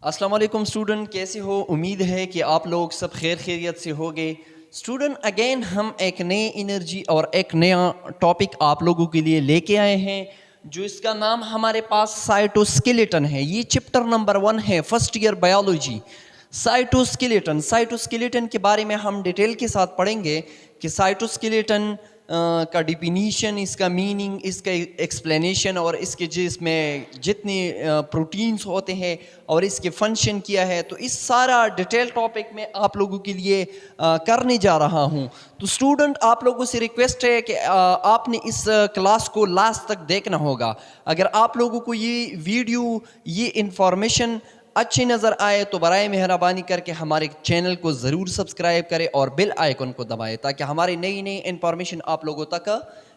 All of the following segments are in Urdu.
السلام علیکم اسٹوڈنٹ، کیسے ہو؟ امید ہے کہ آپ لوگ سب خیر خیریت سے ہوگے. اسٹوڈنٹ اگین ہم ایک نئے انرجی اور ایک نیا ٹاپک آپ لوگوں کے لیے لے کے آئے ہیں، جو اس کا نام ہمارے پاس سائٹوسکیلیٹن ہے. یہ چیپٹر نمبر 1 ہے فرسٹ ایئر بایولوجی. سائٹوسکیلیٹن کے بارے میں ہم ڈیٹیل کے ساتھ پڑھیں گے کہ سائٹوسکیلیٹن کا ڈیفینیشن، اس کا میننگ، اس کا ایکسپلینیشن، اور اس کے جس میں جتنے پروٹینز ہوتے ہیں اور اس کے فنکشن کیا ہے. تو اس سارا ڈیٹیل ٹاپک میں آپ لوگوں کے لیے کرنے جا رہا ہوں. تو اسٹوڈنٹ آپ لوگوں سے ریکویسٹ ہے کہ آپ نے اس کلاس کو لاسٹ تک دیکھنا ہوگا. اگر آپ لوگوں کو یہ ویڈیو، یہ انفارمیشن اچھی نظر آئے تو برائے مہربانی کر کے ہمارے چینل کو ضرور سبسکرائب کرے اور بیل آئیکن کو دبائے تاکہ ہماری نئی انفارمیشن آپ لوگوں تک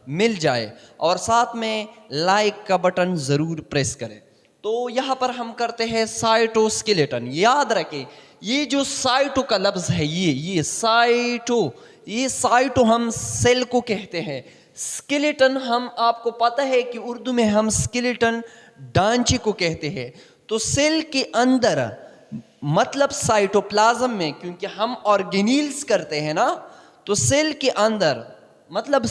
مل جائے، اور ساتھ میں لائک کا بٹن ضرور پریس کرے. تو یہاں پر ہم کرتے ہیں سائٹوسکیلیٹن. یاد رکھیں یہ جو سائٹو کا لفظ ہے، یہ سائٹو ہم سیل کو کہتے ہیں. سکیلیٹن ہم آپ کو پتہ ہے کہ اردو میں ہم سکیلیٹن ڈانچے کو کہتے ہیں. تو سیل کے اندر مطلب سائٹوپلازم میں، کیونکہ ہم آرگینیلز کرتے ہیں نا، تو سیل کے اندر مطلب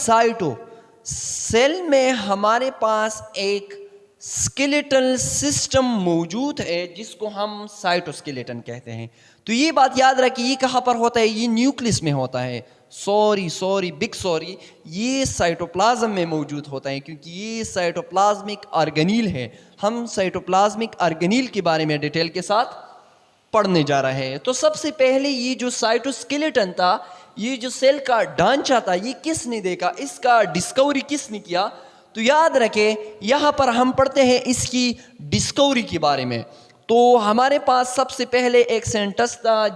سیل میں ہمارے پاس ایک سکیلیٹل سسٹم موجود ہے جس کو ہم سائٹوسکیلیٹن کہتے ہیں. تو یہ بات یاد رکھیں، یہ کہاں پر ہوتا ہے؟ یہ نیوکلس میں ہوتا ہے. بگ سوری، یہ سائٹوپلازم میں موجود ہوتا ہے کیونکہ یہ سائٹوپلازمک آرگنیل ہے. ہم سائٹوپلازمک آرگنیل کے بارے میں ڈیٹیل کے ساتھ پڑھنے جا رہے ہیں. تو سب سے پہلے یہ جو سائٹوسکیلیٹن تھا، یہ جو سیل کا ڈھانچہ تھا، یہ کس نے دیکھا؟ اس کا ڈسکوری کس نے کیا؟ تو یاد رکھیں یہاں پر ہم پڑھتے ہیں اس کی ڈسکوری کے بارے میں. تو ہمارے پاس سب سے پہلے ایک سائنٹسٹ تھا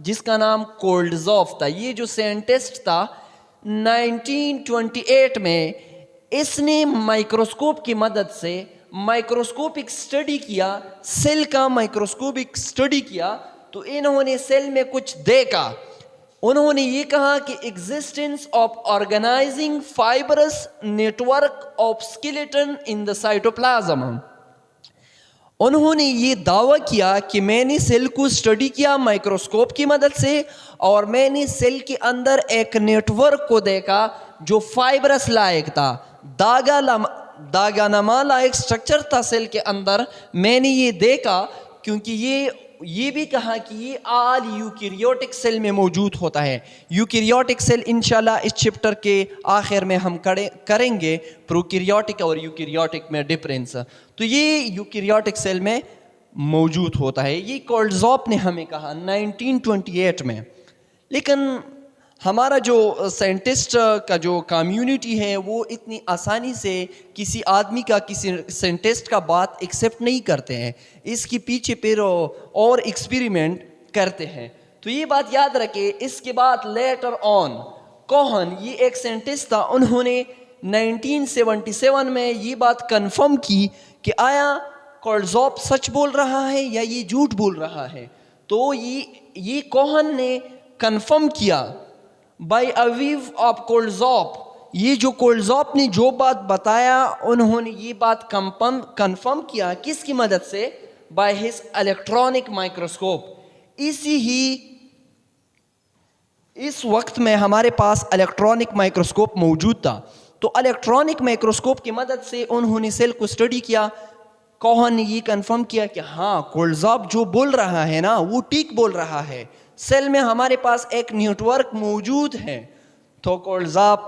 جس کا نام کولڈزوف تھا. یہ جو سائنٹسٹ تھا 1928 میں اس نے مائکروسکوپ کی مدد سے مائکروسکوپک سٹڈی کیا، سیل کا مائکروسکوپک سٹڈی کیا. تو انہوں نے سیل میں کچھ دیکھا. انہوں نے یہ کہا کہ existence of organising fibres network of skeleton in the cytoplasm. انہوں نے یہ دعویٰ کیا کہ میں نے سیل کو اسٹڈی کیا مائکروسکوپ کی مدد سے، اور میں نے سیل کے اندر ایک نیٹ ورک کو دیکھا جو فائبرس لائق تھا، داغا نما لائق سٹرکچر تھا سیل کے اندر. میں نے یہ دیکھا کیونکہ یہ بھی کہا کہ یہ آل یوکیریوٹک سیل میں موجود ہوتا ہے. یوکیریوٹک سیل انشاءاللہ اس چیپٹر کے آخر میں ہم کریں گے پروکیریوٹک اور یوکیریوٹک میں ڈفرینس. تو یہ یوکیریوٹک سیل میں موجود ہوتا ہے. یہ کولڈزوف نے ہمیں کہا 1928 میں. لیکن ہمارا جو سائنٹسٹ کا جو کمیونٹی ہے وہ اتنی آسانی سے کسی آدمی کا، کسی سائنٹسٹ کا بات ایکسیپٹ نہیں کرتے ہیں. اس کے پیچھے پھر اور ایکسپیریمنٹ کرتے ہیں. تو یہ بات یاد رکھے. اس کے بعد لیٹر آن کوہن، یہ ایک سائنٹسٹ تھا، انہوں نے 1977 میں یہ بات کنفرم کی کہ آیا کولڈزوف سچ بول رہا ہے یا یہ جھوٹ بول رہا ہے. تو یہ کوہن نے کنفرم کیا بائی اویو آف کولڈزوف. یہ جو کولڈزوف نے جو بات بتایا انہوں نے یہ بات کنفرم کیا کس کی مدد سے؟ By his electronic microscope. اس وقت میں ہمارے پاس الیکٹرانک مائکروسکوپ موجود تھا. تو الیکٹرانک مائکروسکوپ کی مدد سے انہوں نے سیل کو اسٹڈی کیا. کوہن نے یہ کنفرم کیا کہ ہاں کولڈزوف جو بول رہا ہے نا وہ ٹھیک بول رہا ہے، سیل میں ہمارے پاس ایک نیٹ ورک موجود ہے. تو کولڈزوف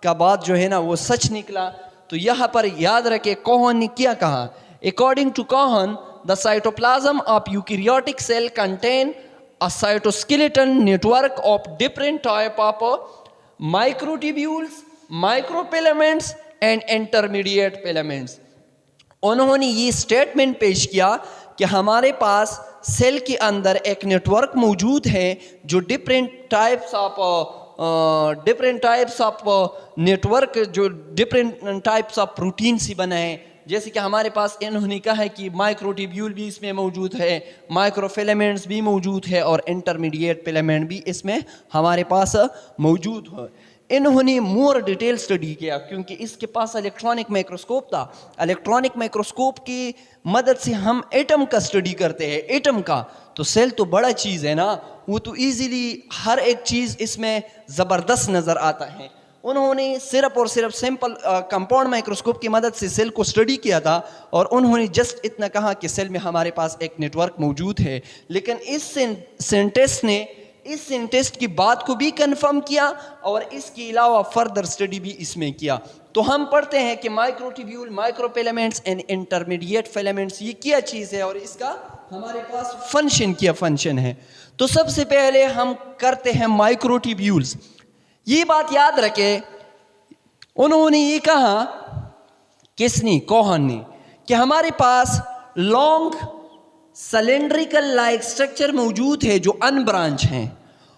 کا بات جو ہے نا وہ سچ نکلا. تو یہاں پر یاد رکھے کوہن نے کیا کہا. According to Cohen the cytoplasm of eukaryotic cell contain a cytoskeleton network of different type of microtubules, microfilaments and intermediate filaments. انہوں نے یہ اسٹیٹمنٹ پیش کیا کہ ہمارے پاس سیل کے اندر ایک نیٹ ورک موجود ہے جو different types of network, جو ڈفرینٹ ٹائپس آف پروٹین سے بنا ہے. جیسے کہ ہمارے پاس انہوں نے کہا ہے کہ مائکروٹیبیول بھی اس میں موجود ہے، مائکرو فیلامنٹس بھی موجود ہے، اور انٹرمیڈیٹ فیلامنٹ بھی اس میں ہمارے پاس موجود ہے. انہوں نے مور ڈیٹیل اسٹڈی کیا کیونکہ اس کے پاس الیکٹرانک مائکروسکوپ تھا. الیکٹرانک مائکروسکوپ کی مدد سے ہم ایٹم کا اسٹڈی کرتے ہیں. ایٹم کا تو سیل تو بڑا چیز ہے نا, وہ تو ایزیلی ہر ایک چیز اس میں زبردست نظر آتا ہے. انہوں نے صرف اور صرف سمپل کمپاؤنڈ مائکروسکوپ کی مدد سے سیل کو اسٹڈی کیا تھا, اور انہوں نے جسٹ اتنا کہا کہ سیل میں ہمارے پاس ایک نیٹ ورک موجود ہے. لیکن اس سائنٹسٹ نے اس سائنٹسٹ کی بات کو بھی کنفرم کیا اور اس کے علاوہ فردر اسٹڈی بھی اس میں کیا. تو ہم پڑھتے ہیں کہ مائکروٹیبیول, مائکرو فیلامنٹس اینڈ انٹرمیڈیٹ فیلامنٹس یہ کیا چیز ہے اور اس کا ہمارے پاس فنکشن کیا فنکشن ہے. تو سب سے پہلے ہم کرتے ہیں مائکروٹیبیولز. یہ بات یاد رکھے, انہوں نے یہ کہا, کس نے, کوہن نے, کہ ہمارے پاس لانگ سلینڈریکل لائک اسٹرکچر موجود ہے جو ان برانچ ہیں.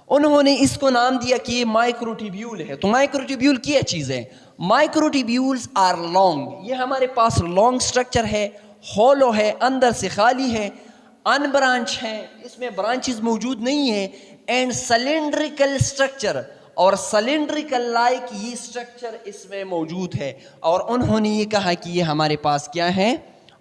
انہوں نے اس کو نام دیا کہ یہ مائکروٹیبیول ہے. تو مائکروٹیبیول کیا چیز ہے؟ مائکروٹیبیولز آر لانگ, یہ ہمارے پاس لانگ اسٹرکچر ہے, ہولو ہے, اندر سے خالی ہے, ان برانچ ہے, اس میں برانچز موجود نہیں ہیں, اینڈ سلینڈریکل اسٹرکچر, اور سلینڈریکل لائک یہ اسٹرکچر اس میں موجود ہے. اور انہوں نے یہ کہا کہ یہ ہمارے پاس کیا ہے؟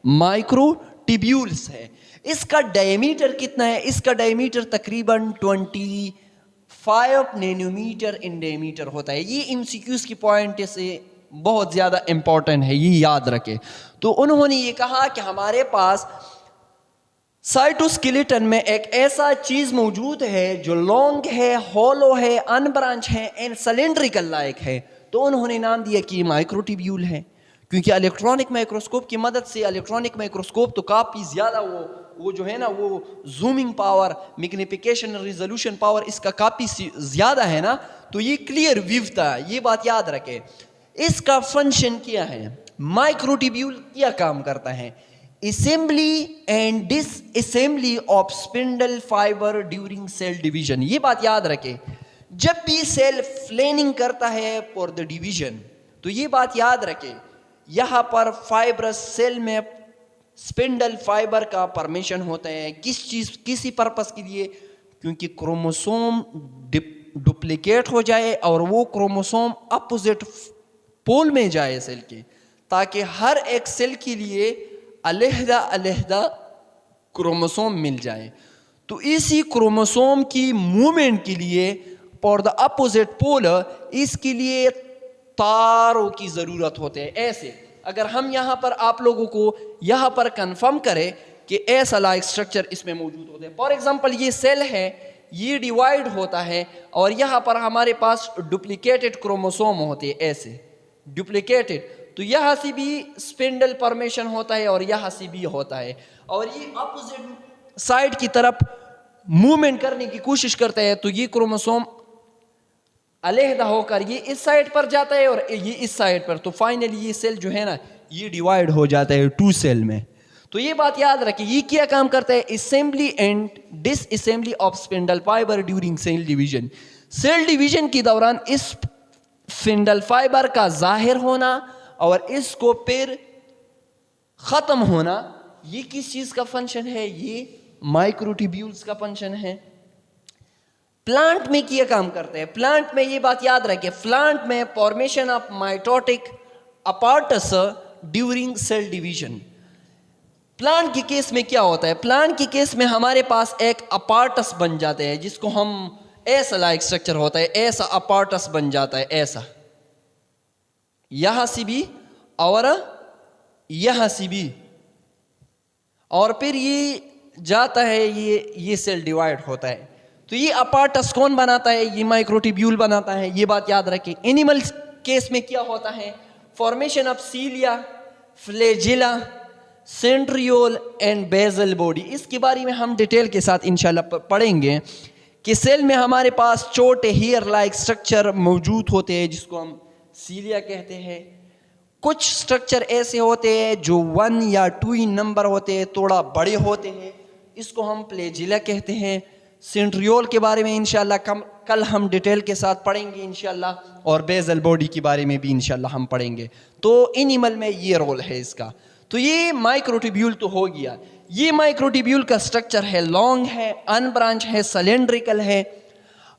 مائکروٹیبیولز ہے. اس کا ڈائیمیٹر کتنا ہے؟ اس کا ڈائیمیٹر تقریباً 25 نینومیٹر ان ڈائیمیٹر ہوتا ہے. یہ ایم سی کیوز کی پوائنٹ سے بہت زیادہ امپورٹنٹ ہے, یہ یاد رکھے. تو انہوں نے یہ کہا کہ ہمارے پاس سائٹوسکیلیٹن میں ایک ایسا چیز موجود ہے جو لانگ ہے, ہولو ہے, ان برانچ ہے, اینڈ سلینڈریکل لائک ہے. تو انہوں نے نام دیا کہ یہ مائکروٹیبیول ہے. کیونکہ الیکٹرانک مائکروسکوپ کی مدد سے, الیکٹرانک مائکروسکوپ تو کافی زیادہ وہ جو ہے نا, وہ زومنگ پاور, میگنیفیکیشن, ریزولوشن پاور اس کا کافی زیادہ ہے نا, تو یہ کلیئر ویو تھا. یہ بات یاد رکھے. اس کا فنکشن کیا ہے؟ مائکروٹیبیول کیا کام کرتا ہے؟ Assembly and disassembly of spindle fibre during cell division. یہ بات یاد رکھے, جب بھی سیل پلاننگ کرتا ہے فور دا ڈیویژن, تو یہ بات یاد رکھے, یہاں پر فائبرس سیل میں اسپنڈل فائبر کا پرمیشن ہوتا ہے. کس چیز, کسی پرپس کے لیے؟ کیونکہ کروموسوم ڈپلیکیٹ ہو جائے اور وہ کروموسوم اپوزٹ پول میں جائے سیل کے, تاکہ ہر ایک سیل کے لیے علیحدہ علیحدہ کروموسوم مل جائے. تو اسی کروموسوم کی موومنٹ کے لیے فار دا اپوزٹ پول, اس کے لیے تاروں کی ضرورت ہوتے ہے. ایسے اگر ہم یہاں پر آپ لوگوں کو یہاں پر کنفرم کرے کہ ایسا لائک اسٹرکچر اس میں موجود ہوتے ہیں. فار ایگزامپل یہ سیل ہے, یہ ڈیوائڈ ہوتا ہے اور یہاں پر ہمارے پاس ڈپلیکیٹڈ کروموسوم ہوتے ہیں, ایسے ڈپلیکیٹڈ. تو یہاں سے بھی اسپنڈل پرمیشن ہوتا ہے اور یہاں سے بھی ہوتا ہے, اور یہ اپوزٹ سائڈ کی طرف موومنٹ کرنے کی کوشش کرتا ہے. تو یہ کروموسوم علیحدہ ہو کر یہ اس سائڈ پر جاتا ہے اور یہ اس سائڈ پر, تو فائنلی یہ سیل جو ہے نا یہ ڈیوائڈ ہو جاتا ہے 2 سیل میں. تو یہ بات یاد رکھیں, یہ کیا کام کرتا ہے؟ Assembly and disassembly of spindle fibre during cell division. Cell division کے دوران اس اسپنڈل فائبر کا ظاہر ہونا اور اس کو پھر ختم ہونا, یہ کس چیز کا فنکشن ہے؟ یہ مائکروٹیبیولز کا فنکشن ہے. پلانٹ میں کیا کام کرتے ہیں؟ پلانٹ میں یہ بات یاد رکھیں, پلانٹ میں formation of mitotic apparatus during cell division. Plant کے کیس میں کیا ہوتا ہے؟ پلانٹ کے کیس میں ہمارے پاس ایک اپارٹس بن جاتے ہیں جس کو ہم ایسا لائک اسٹرکچر ہوتا ہے, ایسا اپارٹس بن جاتا ہے, ایسا یہاں سے بھی اور یہاں سے بھی, اور پھر یہ جاتا ہے, یہ سیل ڈیوائڈ ہوتا ہے. تو یہ اپارٹس کون بناتا ہے؟ یہ مائکروٹیبیول بناتا ہے. یہ بات یاد رکھیں. اینیمل کیس میں کیا ہوتا ہے؟ Formation of cilia, flagella, centriole and basal body. اس کے بارے میں ہم ڈیٹیل کے ساتھ انشاءاللہ پڑھیں گے کہ سیل میں ہمارے پاس چھوٹے ہیئر لائک اسٹرکچر موجود ہوتے ہیں جس کو ہم سیلیا کہتے ہیں. کچھ اسٹرکچر ایسے ہوتے ہیں جو 1 یا 2 نمبر ہوتے ہیں, تھوڑا بڑے ہوتے ہیں, اس کو ہم فلیجیلا کہتے ہیں. سینٹریول کے بارے میں انشاءاللہ کل ہم ڈیٹیل کے ساتھ پڑھیں گے انشاءاللہ, اور بیزل باڈی کے بارے میں بھی انشاءاللہ ہم پڑھیں گے. تو اینیمل میں یہ رول ہے اس کا. تو یہ مائکروٹیبیول تو ہو گیا. یہ مائکروٹیبیول کا اسٹرکچر ہے, لانگ ہے, ان برانچ ہے, سلینڈریکل ہے.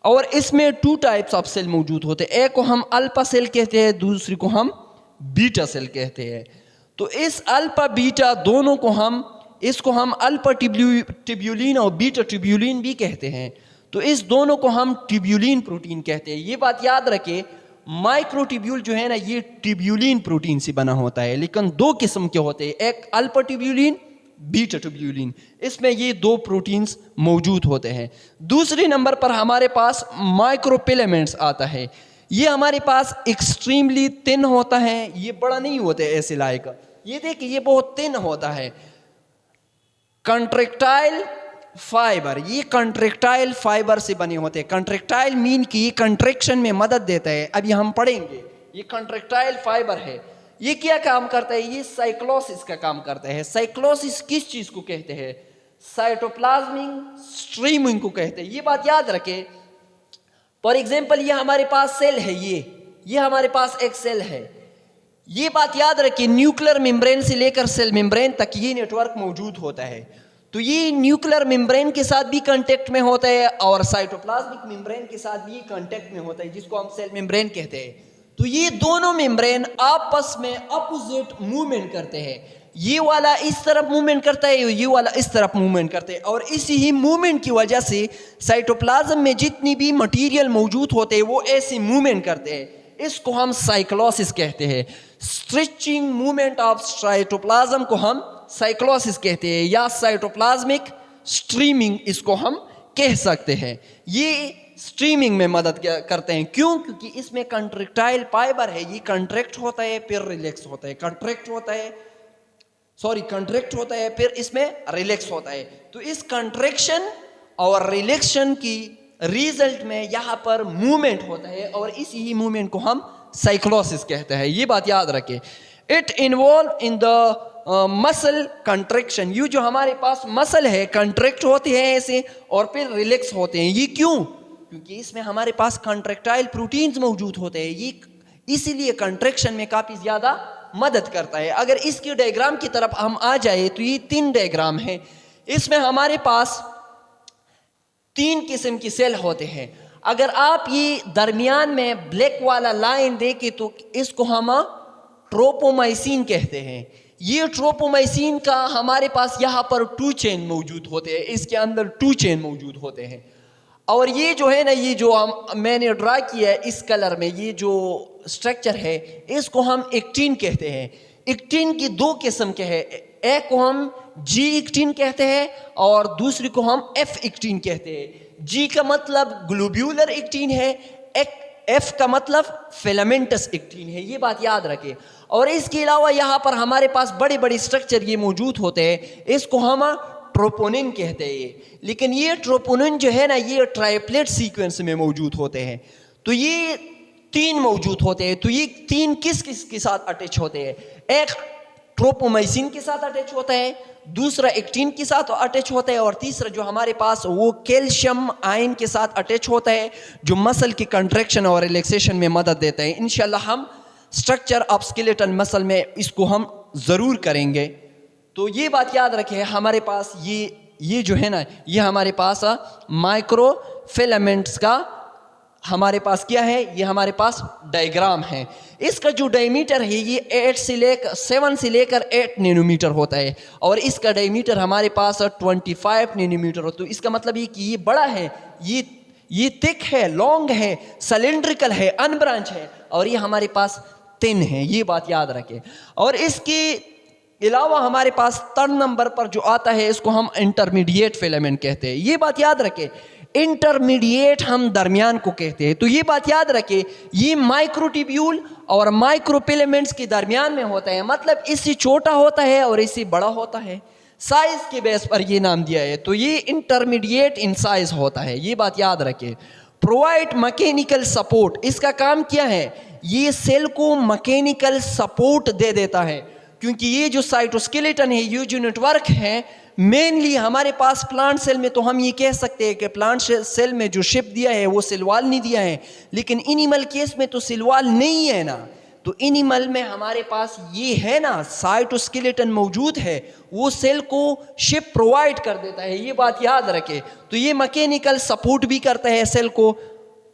اور اس میں 2 ٹائپس آف سیل موجود ہوتے ہیں. ایک کو ہم الفا سیل کہتے ہیں, دوسری کو ہم بیٹا سیل کہتے ہیں. تو اس الفا بیٹا دونوں کو ہم الفا ٹیبیولین اور بیٹا ٹیبیولین بھی کہتے ہیں. تو اس دونوں کو ہم ٹیبیولین پروٹین کہتے ہیں. یہ بات یاد رکھے, مائکرو ٹیبیول جو ہے نا یہ ٹیبیولین پروٹین سے بنا ہوتا ہے, لیکن 2 قسم کے ہوتے ہیں, ایک الفا ٹیبیولین, بیٹا ٹیبیولین. اس میں یہ 2 پروٹینز موجود ہوتے ہیں. دوسری نمبر پر ہمارے پاس مائکرو فیلامنٹس آتا ہے. یہ ہمارے پاس ایکسٹریملی تن ہوتا ہے, یہ بڑا نہیں ہوتا ہے ایسے لائق. یہ دیکھیں یہ بہت تن ہوتا ہے. کنٹریکٹائل فائبر, یہ کنٹریکٹائل فائبر سے بنے ہوتے ہیں. کنٹریکٹائل مین کی یہ کنٹریکشن میں مدد دیتا ہے. اب یہ ہم پڑھیں گے. یہ کنٹریکٹائل فائبر ہے. یہ کیا کام کرتا ہے؟ یہ سائیکلوسس کا کام کرتا ہے. سائیکلوسس کس چیز کو کہتے ہیں؟ سائٹوپلازمک سٹریمنگ کو کہتے ہیں. یہ بات یاد رکھے. فار ایگزامپل یہ ہمارے پاس سیل ہے, یہ ہمارے پاس ایک سیل ہے. یہ بات یاد رکھیں, نیوکلر ممبرین سے لے کر سیل ممبرین تک یہ نیٹ ورک موجود ہوتا ہے. تو یہ نیوکلر ممبرین کے ساتھ بھی کانٹیکٹ میں ہوتا ہے اور سائٹوپلازمک ممبرین کے ساتھ بھی کانٹیکٹ میں ہوتا ہے, جس کو ہم سیل ممبرین کہتے ہیں. تو یہ دونوں ممبرین آپس میں اپوزٹ موومنٹ کرتے ہیں. یہ والا اس طرف موومنٹ کرتا ہے, یہ والا اس طرف موومنٹ کرتے ہیں, اور اسی ہی موومنٹ کی وجہ سے سائٹوپلازم میں جتنی بھی مٹیریل موجود ہوتے ہیں وہ ایسے موومنٹ کرتے ہیں. اس کو ہم سائیکلوسس کہتے ہیں. اسٹریچنگ موومنٹ آف سائٹوپلازم کو ہم سائیکلوسس کہتے ہیں, یا سائٹوپلازمک اسٹریمنگ اس کو ہم کہہ سکتے ہیں. یہ اسٹریمنگ میں مدد کرتے ہیں. کیوں؟ کیونکہ اس میں کنٹریکٹائل فائبر ہے. یہ کنٹریکٹ ہوتا ہے پھر ریلیکس ہوتا ہے, کنٹریکٹ ہوتا ہے پھر اس میں ریلیکس ہوتا ہے. تو اس کنٹریکشن اور ریلیکشن کی ریزلٹ میں یہاں پر موومنٹ ہوتا ہے, اور اسی ہی موومنٹ کو ہم سائیکلوسس کہتے ہیں. یہ بات یاد رکھیں. اٹ انوالو ان دا مسل کنٹریکشن. یہ جو ہمارے پاس مسل ہے کنٹریکٹ ہوتے ہیں ایسے اور پھر ریلیکس ہوتے ہیں. یہ کیوں؟ کیونکہ اس میں ہمارے پاس کنٹریکٹائل پروٹینز موجود ہوتے ہیں. یہ اسی لیے کنٹریکشن میں کافی زیادہ مدد کرتا ہے. اگر اس کی ڈائیگرام کی طرف ہم آ جائے تو یہ 3 ڈائیگرام ہیں. اس میں ہمارے پاس 3 قسم کی سیل ہوتے ہیں. اگر آپ یہ درمیان میں بلیک والا لائن دیکھیں تو اس کو ہم ٹروپومائسین کہتے ہیں. یہ ٹروپومائسین کا ہمارے پاس یہاں پر 2 چین موجود ہوتے ہیں, اس کے اندر 2 چین موجود ہوتے ہیں. اور یہ جو ہے نا, یہ جو میں نے ڈرا کیا ہے اس کلر میں, یہ جو اسٹرکچر ہے اس کو ہم ایکٹین کہتے ہیں. ایکٹین کی 2 قسم کے ہیں, ایک کو ہم جی ایکٹین کہتے ہیں اور دوسری کو ہم ایف ایکٹین کہتے ہیں. جی کا مطلب گلوبیولر ایکٹین ہے, ایف کا مطلب فیلامنٹس ایکٹین ہے. یہ بات یاد رکھیں. اور اس کے علاوہ یہاں پر ہمارے پاس بڑے بڑے اسٹرکچر یہ موجود ہوتے ہیں, اس کو ہم ٹروپونین کہتے ہیں. لیکن یہ ٹروپونین جو ہے نا یہ ٹرائپلیٹ سیکوینس میں موجود ہوتے ہیں. تو یہ 3 موجود ہوتے ہیں. تو یہ 3 کس کے ساتھ اٹیچ ہوتے ہیں؟ ایک ٹروپومائسین کے ساتھ اٹیچ ہوتا ہے, دوسرا ایکٹین کے ساتھ اٹیچ ہوتا ہے, اور تیسرا جو ہمارے پاس وہ کیلشیم آئن کے ساتھ اٹیچ ہوتا ہے جو مسل کی کنٹریکشن اور ریلیکسیشن میں مدد دیتا ہے. انشاءاللہ ہم اسٹرکچر آف اسکیلیٹل مسل میں اس کو ہم ضرور کریں گے. تو یہ بات یاد رکھیں, ہمارے پاس یہ جو ہے نا یہ ہمارے پاس مائکرو فیلامنٹس کا ہمارے پاس کیا ہے, یہ ہمارے پاس ڈائیگرام ہے. اس کا جو ڈائیمیٹر ہے یہ 7 سے لے کر 8 نینو میٹر ہوتا ہے, اور اس کا ڈائیمیٹر ہمارے پاس 25 نینو میٹر ہوتا ہے. تو اس کا مطلب یہ کہ یہ بڑا ہے, یہ تھک ہے, لانگ ہے, سلینڈریکل ہے, ان برانچ ہے, اور یہ ہمارے پاس تhin ہے. یہ بات یاد رکھیں. اور اس کے علاوہ ہمارے پاس 3 نمبر پر جو آتا ہے اس کو ہم انٹرمیڈیٹ فیلامنٹ کہتے ہیں. یہ بات یاد رکھیں, انٹرمیڈیٹ ہم درمیان کو کہتے ہیں. تو یہ بات یاد رکھیں, یہ مائکروٹیبیول اور مائکرو فیلامنٹس کے درمیان میں ہوتا ہے. مطلب اس سے چھوٹا ہوتا ہے اور اس سے بڑا ہوتا ہے, سائز کے بیس پر یہ نام دیا ہے. تو یہ انٹرمیڈیٹ ان سائز ہوتا ہے. یہ بات یاد رکھیں. پرووائڈ میکینیکل سپورٹ, اس کا کام کیا ہے؟ یہ سیل کو میکینیکل سپورٹ دے دیتا ہے, کیونکہ یہ جو سائٹوسکیلیٹن ہے, یہ جو نیٹ ورک ہے مینلی ہمارے پاس پلانٹ سیل میں, تو ہم یہ کہہ سکتے ہیں کہ پلانٹ سیل میں جو شپ دیا ہے وہ سیل وال نہیں دیا ہے, لیکن اینیمل کیس میں تو سیل وال نہیں ہے نا. تو اینیمل میں ہمارے پاس یہ ہے نا سائٹوسکیلیٹن موجود ہے, وہ سیل کو شپ پرووائڈ کر دیتا ہے. یہ بات یاد رکھے. تو یہ میکینیکل سپورٹ بھی کرتا ہے سیل کو,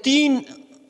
3